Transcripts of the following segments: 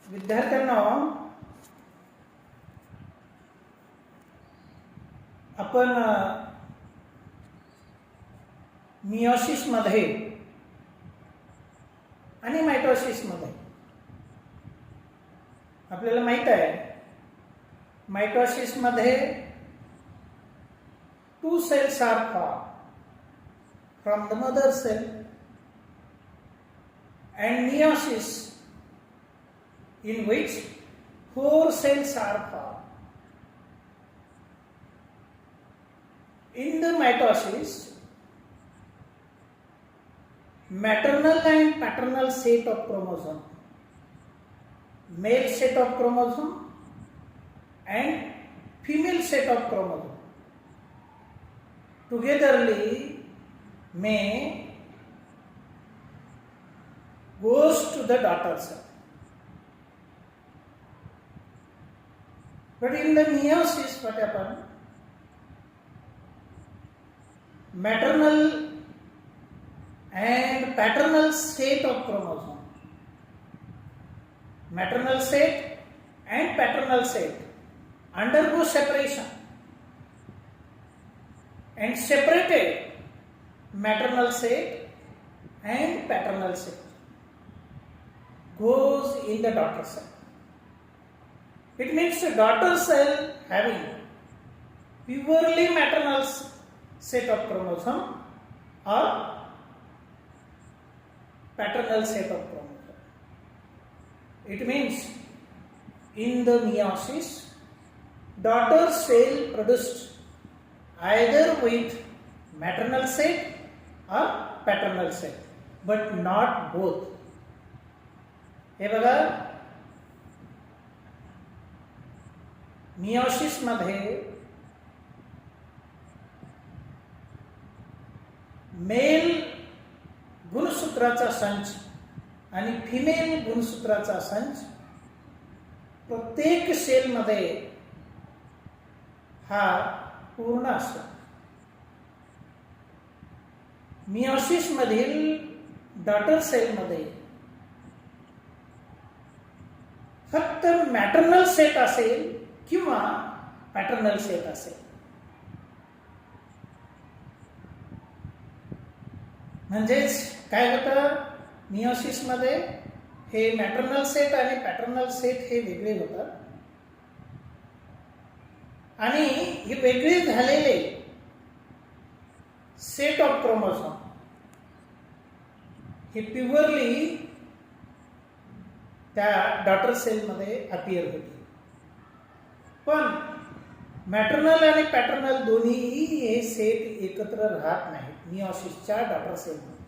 विद्यार्थ्यांना आपण मियोसिस मध्ये आणि मायटोसिस मध्ये आपल्याला माहित आहे मायटोसिस मध्ये two cells are formed from the mother cell and meiosis in which four cells are formed. In the mitosis, maternal and paternal set of chromosome, male set of chromosome and female set of chromosome togetherly may goes to the daughter cell. But in the meiosis, what happened? Maternal and paternal set of chromosome, maternal set and paternal set undergo separation and separated maternal set and paternal set goes in the daughter cell. It means the daughter cell having purely maternal set of chromosome or paternal set of chromosome. It means in the meiosis, daughter cell produced either with maternal set or paternal set, but not both. हे बघा meiosis मध्ये mail गुणसूत्राचा संच आणि female गुणसूत्राचा संच प्रत्येक sale मध्ये हा पूर्ण असतो. मियोसिस मधील डॉटर सेल मध्ये फक्त मॅटर्नल सेट असेल किंवा पॅटर्नल सेट असेल. म्हणजेच काय होतं मियोसिस मध्ये हे मॅटर्नल सेट आणि पॅटर्नल सेट हे वेगळे होतात आणि हे वेगळे झालेले सेट ऑफ क्रोमोसोम हे प्युअरली त्या डॉटर सेलमध्ये अपियर होते. पण मॅटर्नल आणि पॅटर्नल दोन्हीही हे सेट एकत्र राहत नाहीत मियोसिसच्या डॉटर सेलमध्ये.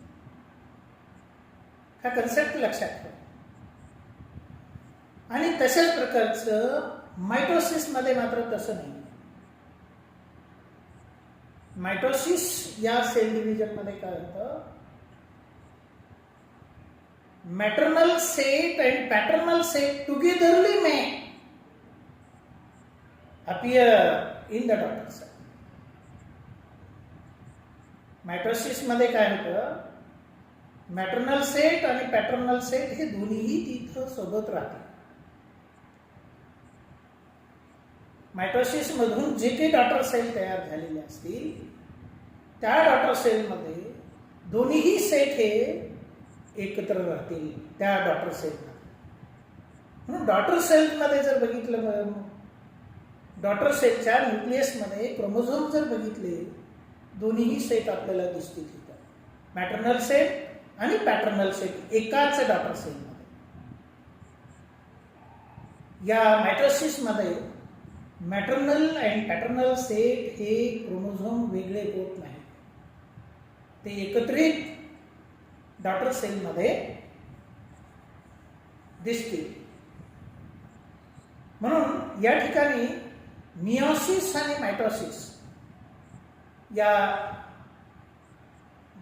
हा कन्सेप्ट लक्षात ठेवा. आणि तशाच प्रकारचं मायटोसिस मध्ये मात्र तसं नाही. मायटोसिस या सेल डिव्हिजन मध्ये काय होतं, maternal set and paternal set togetherly may appear in the daughter cell. Mitosis मध्ये काय होतं, मॅटर्नल सेट आणि पॅटर्नल सेट हे दोन्हीही तिथं सोबत राहतात. मायटोसिस मधून जे काही डॉटर सेल तयार झालेले असतील त्या डॉटर सेल मध्ये दोन्हीही सेट हे एकत्र राहतील त्या डॉटर सेलमध्ये. म्हणून डॉटर सेलमध्ये जर बघितलं, डॉटर सेलच्या न्यूक्लियसमध्ये क्रोमोझोम जर बघितले, दोन्हीही सेट आपल्याला दिसतील तिथं, मॅटर्नल सेट आणि पॅटर्नल सेट एकाच डॉटर सेलमध्ये. या मायटोसिसमध्ये मॅटर्नल अँड पॅटर्नल सेट हे क्रोमोझोम वेगळे होत नाही, ते एकत्रित डॉटर सेलमध्ये दिसतील. म्हणून या ठिकाणी मियोसिस आणि मायटोसिस या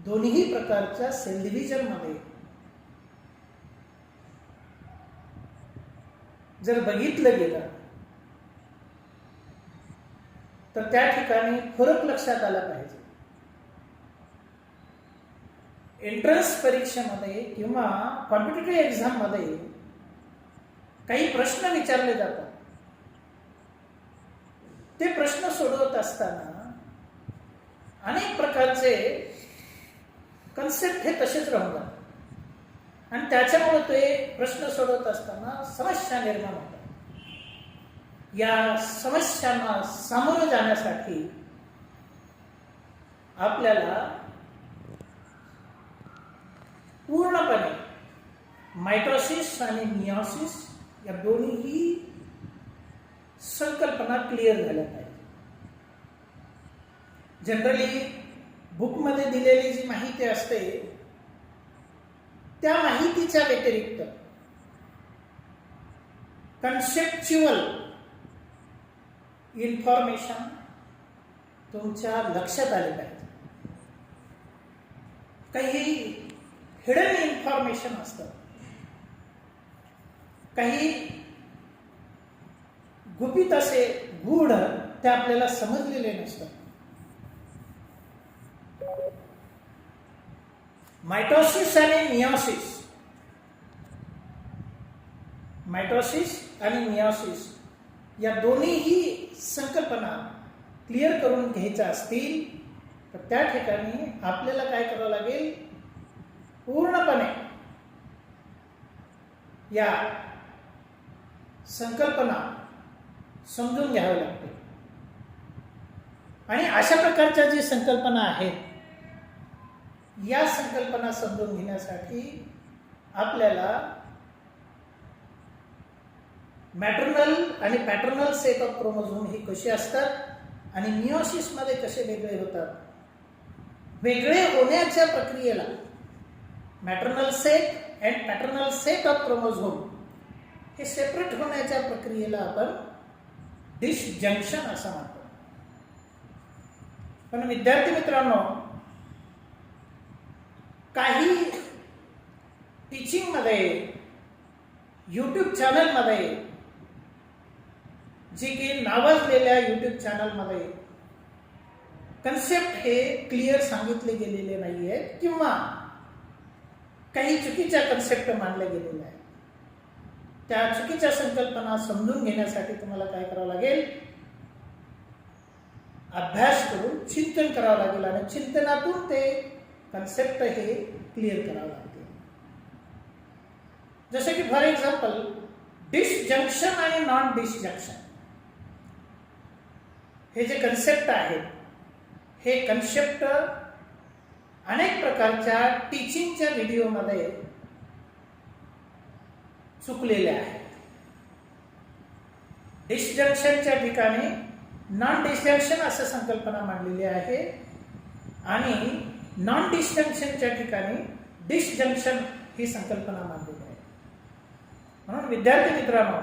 दोन्ही प्रकारच्या सेल डिव्हिजन मध्ये जर बघितलं गेलं तर त्या ठिकाणी फरक लक्षात आला पाहिजे. एंट्रन्स परीक्षेमध्ये किंवा कॉम्पिटिटिव्ह एक्झाम मध्ये काही प्रश्न विचारले जातात. ते प्रश्न सोडवत असताना अनेक प्रकारचे कन्सेप्ट हे तसेच राहून जातात आणि त्याच्यामुळे ते प्रश्न सोडवत असताना समस्या निर्माण होतात. या समस्यांना सामोरं जाण्यासाठी आपल्याला पूर्णपणे मायटोसिस आणि मियोसिस या दोन्हीही संकल्पना क्लिअर झाल्या पाहिजे. जनरली बुकमध्ये दिलेली जी माहिती असते त्या माहितीच्या व्यतिरिक्त कन्सेप्च्युअल इन्फॉर्मेशन तुमच्या लक्षात आले पाहिजे. काही हिडन इन्फॉर्मेशन असतं, काही गुपित असे गूढ ते आपल्याला समजलेले नसतात. मायटोसिस आणि मियोसिस या दोन्हीही संकल्पना क्लिअर करून घ्यायच्या असतील तर त्या ठिकाणी आपल्याला काय करावं लागेल, पूर्णपणे या संकल्पना समजून घ्याव्या लागते. आणि अशा प्रकारच्या जी संकल्पना आहेत या संकल्पना समजून घेण्यासाठी आपल्याला मॅटर्नल आणि पॅटर्नल सेट ऑफ क्रोमोझोम हे कसे असतात आणि मियोसिस मध्ये कसे वेगळे होतात, वेगळे होण्याच्या प्रक्रियेला maternal set and paternal set of chromosome हे सेपरेट होण्याच्या प्रक्रियेला आपण डिसजंक्शन असं म्हणतो. पण विद्यार्थी मित्रांनो, काही टीचिंग मध्ये, यूट्यूब चॅनल मध्ये, जे की नावाजलेल्या यूट्यूब चॅनल मध्ये कन्सेप्ट हे क्लिअर सांगितले गेलेले नाही आहेत किंवा काही चुकीच्या कन्सेप्ट मानले गेलेले आहेत. त्या चुकीच्या संकल्पना समजून घेण्यासाठी तुम्हाला काय करावं लागेल, अभ्यास करून चिंतन करावं लागेल आणि चिंतनातून ते कन्सेप्ट हे क्लिअर करावं लागते. जसे की फॉर एक्झाम्पल डिसजंक्शन आणि नॉन डिसजंक्शन हे जे कन्सेप्ट आहेत, हे कन्सेप्ट अनेक प्रकारच्या टीचिंगच्या व्हिडिओमध्ये चुकलेले आहेत. डिसजंक्शनच्या ठिकाणी नॉन डिसजंक्शन असं संकल्पना मांडलेली आहे आणि नॉन डिसजंक्शनच्या ठिकाणी डिसजंक्शन ही संकल्पना मांडलेली आहे. म्हणून विद्यार्थी मित्रांनो,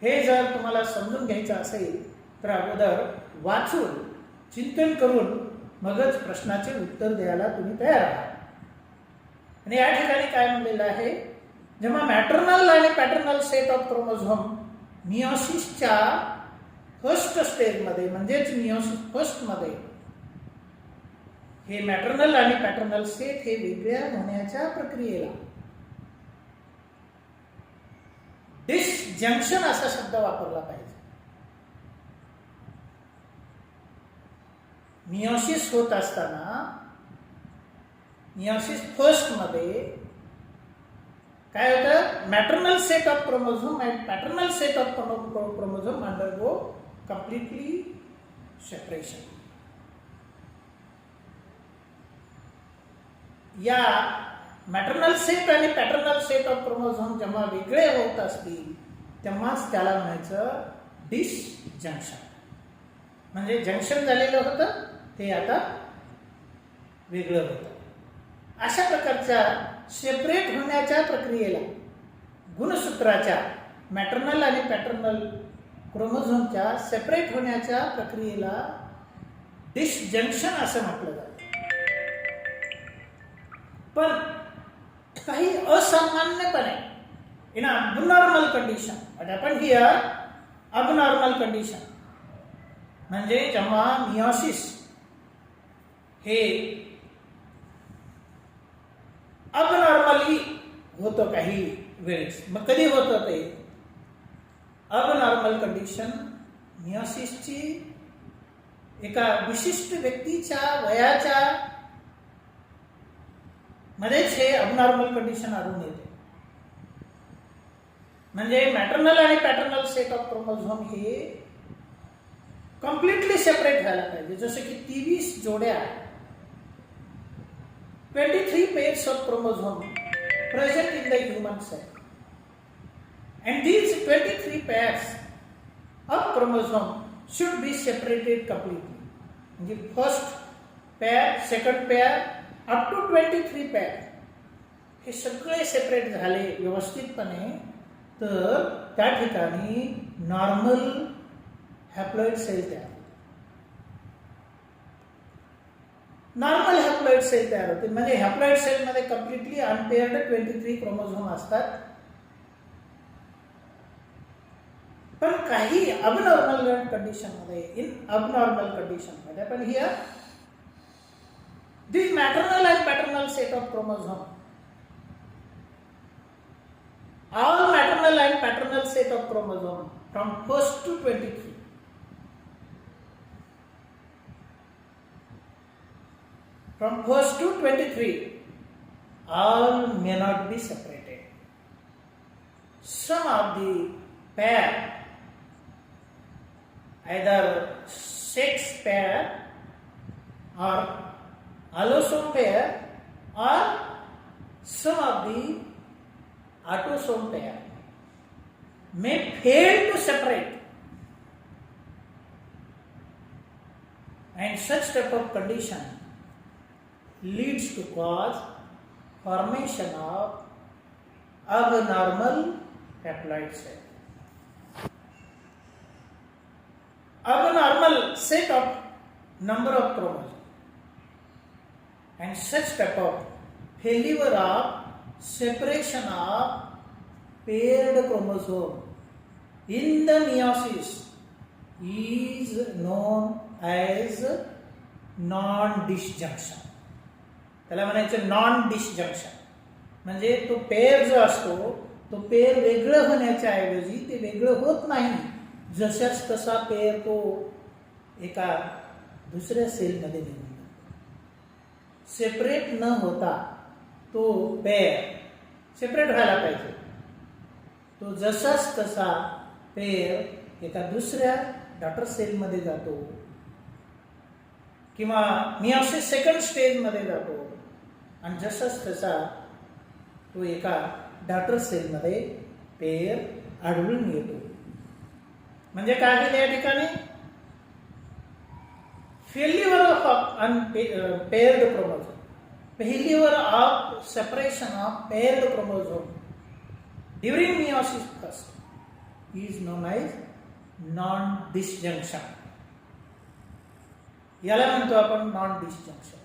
हे जर तुम्हाला समजून घ्यायचं असेल तर अगोदर वाचून चिंतन करून मगच प्रश्नाचे उत्तर द्यायला तुम्ही तयार आहात. आणि या ठिकाणी काय म्हणलेलं आहे, जेव्हा मॅटर्नल आणि पॅटर्नल सेट ऑफ क्रोमोझोम मियोसिसच्या फर्स्ट स्टेजमध्ये म्हणजेच मियोसिस फर्स्ट मध्ये हे मॅटर्नल आणि पॅटर्नल सेट हे वेगळ्या होण्याच्या प्रक्रियेला डिसजंक्शन असा शब्द वापरला पाहिजे. मियोसिस होत असताना मियोसिस फर्स्ट मध्ये काय होतं, maternal set of chromosome and paternal set of chromosome undergo completely separation. या मॅटर्नल सेट आणि पॅटर्नल सेट ऑफ क्रोमोझोम जेव्हा वेगळे होत असतील तेव्हाच त्याला म्हणायचं डिसजंक्शन. म्हणजे जंक्शन झालेलं होतं ते आता वेगळं होतं. अशा प्रकारच्या सेपरेट होण्याच्या प्रक्रियेला गुणसूत्राच्या मॅटर्नल आणि पॅटर्नल क्रोमोझोमच्या सेपरेट होण्याच्या प्रक्रियेला डिसजंक्शन असं म्हटलं जातं. पण काही असामान्यपणे in abnormal condition, what happened here, abnormal condition म्हणजे जेव्हा मियोसिस हे अबनॉर्मली होतं काही वेळेस. मग कधी होतं ते, अबनॉर्मल कंडिशन मियोसिसची एका विशिष्ट व्यक्तीच्या वयाच्या मध्येच हे अबनॉर्मल कंडिशन आढळून येते. म्हणजे मॅटर्नल आणि पॅटर्नल सेट ऑफ क्रोमोझोम हे कम्प्लिटली सेपरेट व्हायला पाहिजे. जसं की 23 जोड्या 23 pairs of chromosome present in the human cell, and these 23 pairs of chromosome should be separated completely. म्हणजे first pair, second pair up to 23 pair हे सगळे सेपरेट झाले व्यवस्थितपणे तर त्या ठिकाणी नॉर्मल हॅप्लॉइड सेल तयार होते. नॉर्मल हॅप्लॉइड सेल तयार होते. म्हणजे हॅप्लॉइड सेलमध्ये कम्प्लिटली अनपेअर्ड 23 क्रोमोझोम असतात. पण काही अबनॉर्मल कंडिशनमध्ये, इन अबनॉर्मल कंडिशनमध्ये, पण here this maternal and paternal set of chromosome, all maternal and paternal set of chromosome from 1st to 23, from 1st to 23, all may not be separated. Some of the pair, either sex pair or allosome pair, or some of the autosome pair may fail to separate, and such type of condition leads to cause formation of abnormal haploid cell. Abnormal set of number of chromosomes, and such type of failure of separation of paired chromosome in the meiosis is known as non-disjunction. त्याला म्हणायचं non disjunction. म्हणजे तो pair जो असतो तो pair वेगळं होण्याच्या ऐवजी ते वेगळं होत नाही. जशाच तसा पेअर तो एका दुसऱ्या सेलमध्ये निघून सेपरेट न होता तो पेअर सेपरेट व्हायला पाहिजे. तो जसाच तसा पेअर एका दुसऱ्या डॉटर सेलमध्ये जातो किंवा मियोसिस सेकंड स्टेजमध्ये जातो आणि जसाच तसा तो एका डॉटर सेलमध्ये पेअर आढळून येतो. म्हणजे काय केलं या ठिकाणी? Failure of paired chromosome, failure of separation of paired chromosome during meiosis first is known as non-disjunction. याला म्हणतो आपण non-disjunction.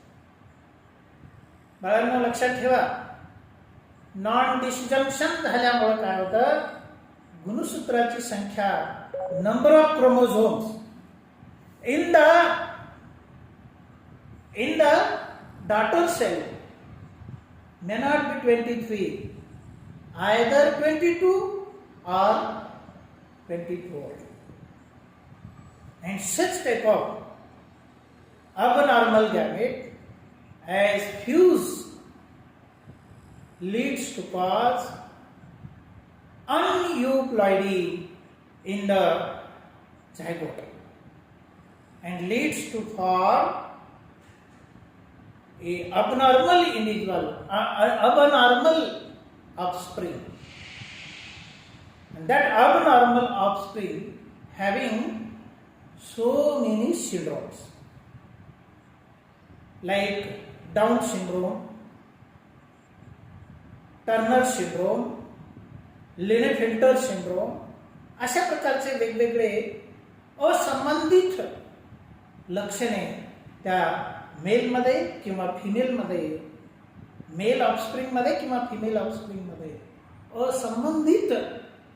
बाळांनो लक्षात ठेवा, non-disjunction झाल्यामुळे काय होतं? गुणसूत्राची संख्या, number of chromosomes in the daughter cell may not be 23, either 22 or 24, and such type of abnormal gamete as fuse leads to cause aneuploidy in the zygote and leads to form a abnormal offspring, and that abnormal offspring having so many syndromes like Down syndrome, Turner syndrome, Klinefelter syndrome, अशा प्रकारचे वेगवेगळे असंबंधित लक्षणे त्या मेलमध्ये किंवा फिमेलमध्ये, mail ऑफस्प्रिंगमध्ये किंवा female ऑफस्प्रिंगमध्ये असंबंधित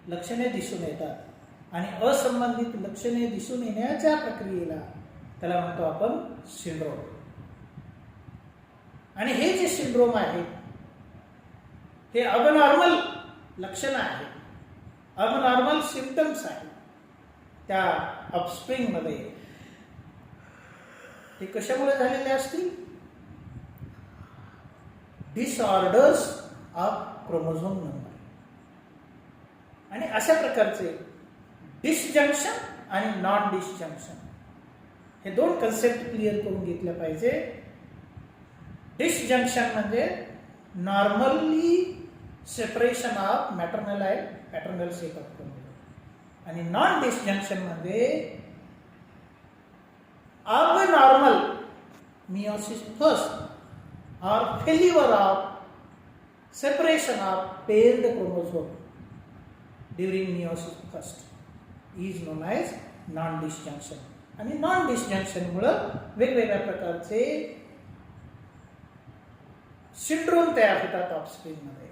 लक्षणे दिसून येतात आणि असंबंधित लक्षणे दिसून येण्याच्या प्रक्रियेला त्याला म्हणतो आपण सिंड्रोम. आणि हे जे सिंड्रोम आहे हे अबनॉर्मल लक्षणं आहेत. अबनॉर्मल सिम्पटम्स आहेत त्या ऑफस्प्रिंगमध्ये, ते कशामुळे झालेले असतील? Disorders of chromosome number. आणि अशा प्रकारचे डिसजंक्शन आणि नॉन डिसजंक्शन हे दोन कन्सेप्ट क्लिअर करून घेतल्या पाहिजे. डिसजंक्शन म्हणजे normally separation of maternal and paternal set of chromosome, आणि नॉन डिसजंक्शन म्हणजे abnormal meiosis first or failure of separation of paired chromosome during meiosis first is known as non-disjunction. आणि non disjunction मुळे वेगवेगळ्या प्रकारचे syndrome तयार होतात offspring मध्ये.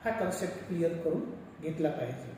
हा कन्सेप्ट क्लिअर करून घेतला पाहिजे.